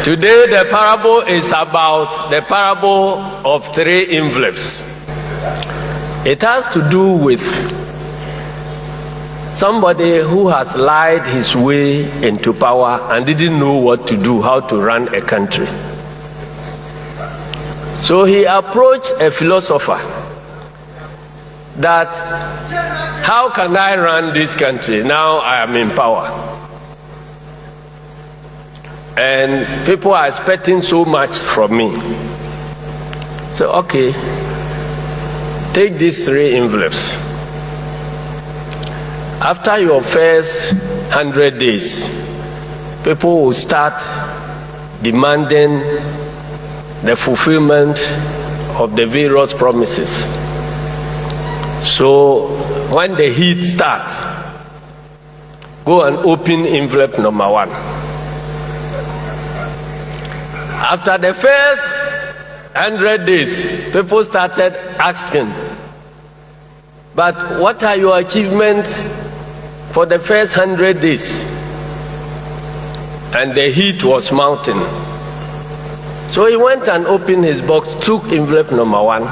Today the parable is about the parable of 3 envelopes. It has to do with somebody who has lied his way into power and didn't know what to do, how to run a country. So he approached a philosopher that, how can I run this country now I am in power? And people are expecting so much from me. So, okay, take these 3 envelopes. After your first 100 days, people will start demanding the fulfillment of the various promises. So when the heat starts, go and open envelope number 1. After the first 100 days, people started asking, but what are your achievements for the first 100 days? And the heat was mounting. So he went and opened his box, took envelope number 1,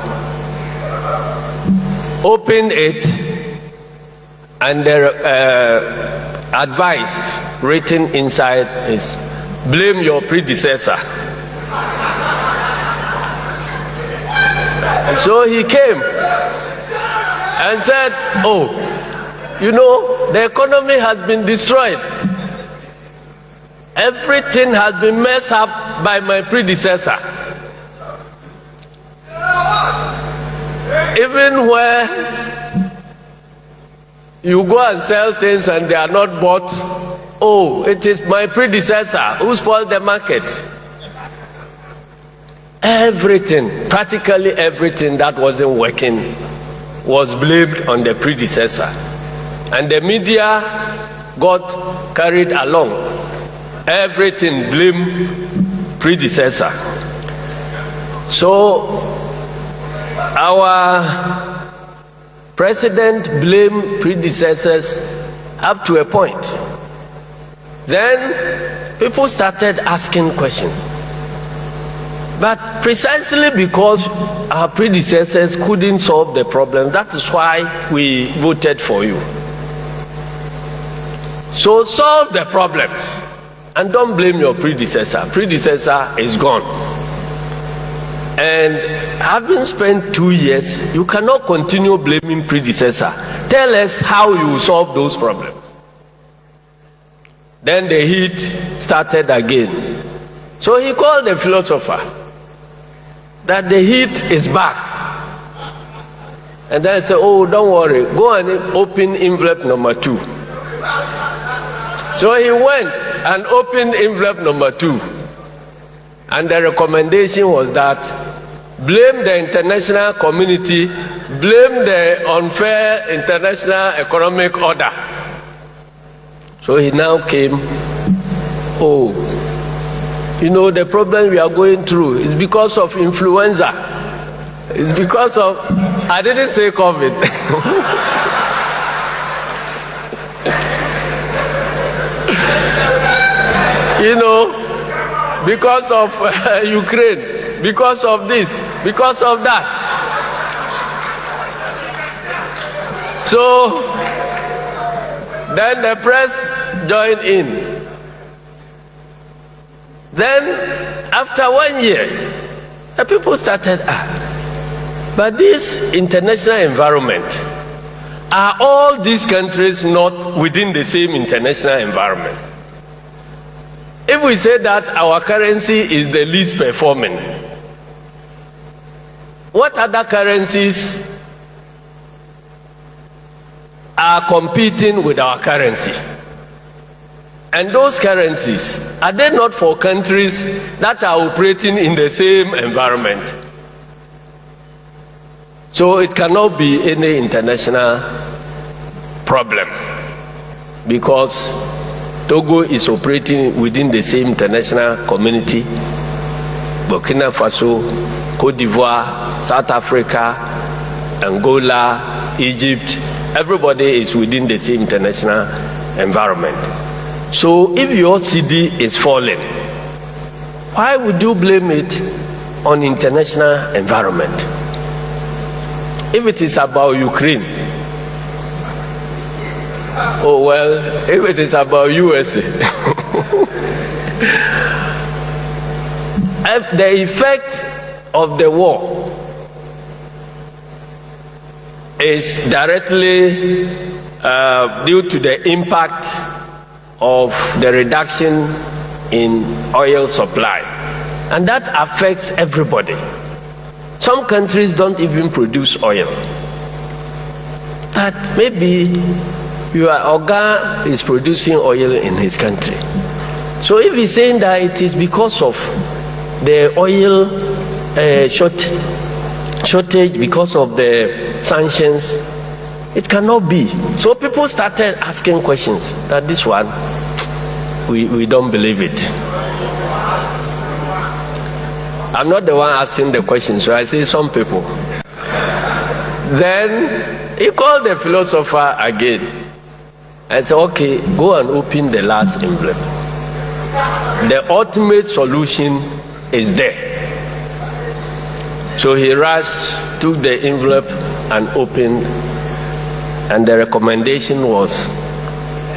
opened it, and the advice written inside is, blame your predecessor. So he came and said, oh, you know, the economy has been destroyed. Everything has been messed up by my predecessor. Even where you go and sell things and they are not bought, oh, it is my predecessor who spoiled the market. Everything, practically everything that wasn't working was blamed on the predecessor. And the media got carried along. Everything blamed predecessor. So our president blamed predecessors up to a point. Then people started asking questions. But precisely because our predecessors couldn't solve the problem, that is why we voted for you. So solve the problems and don't blame your predecessor. Predecessor is gone. And having spent 2 years, you cannot continue blaming predecessor. Tell us how you solve those problems. Then the heat started again. So he called the philosopher that the heat is back. And then I said, oh, don't worry, go and open envelope number 2. So he went and opened envelope number 2. And the recommendation was that blame the international community, blame the unfair international economic order. So he now came, oh, you know, the problem we are going through is because of influenza. It's because of, I didn't say COVID. You know, because of Ukraine, because of this, because of that. So then the press joined in. Then, after 1 year, the people started, but this international environment, are all these countries not within the same international environment? If we say that our currency is the least performing, what other currencies are competing with our currency? And those currencies, are they not for countries that are operating in the same environment? So it cannot be any international problem because Togo is operating within the same international community. Burkina Faso, Cote d'Ivoire, South Africa, Angola, Egypt, everybody is within the same international environment. So if your CD is falling, Why would you blame it on international environment? If it is about Ukraine, oh well, if it is about USA, the effect of the war is directly due to the impact of the reduction in oil supply, and that affects everybody. Some countries don't even produce oil, but maybe your Oga is producing oil in his country. So if he's saying that it is because of the oil shortage, because of the sanctions, it cannot be. So people started asking questions that this one, we don't believe it. I'm not the one asking the question, so I say some people. Then he called the philosopher again and said, okay, go and open the last envelope. The ultimate solution is there. So he rushed, took the envelope and opened, and the recommendation was,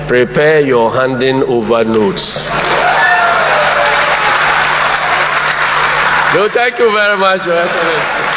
prepare your handing over notes. No, thank you very much, Your Excellency.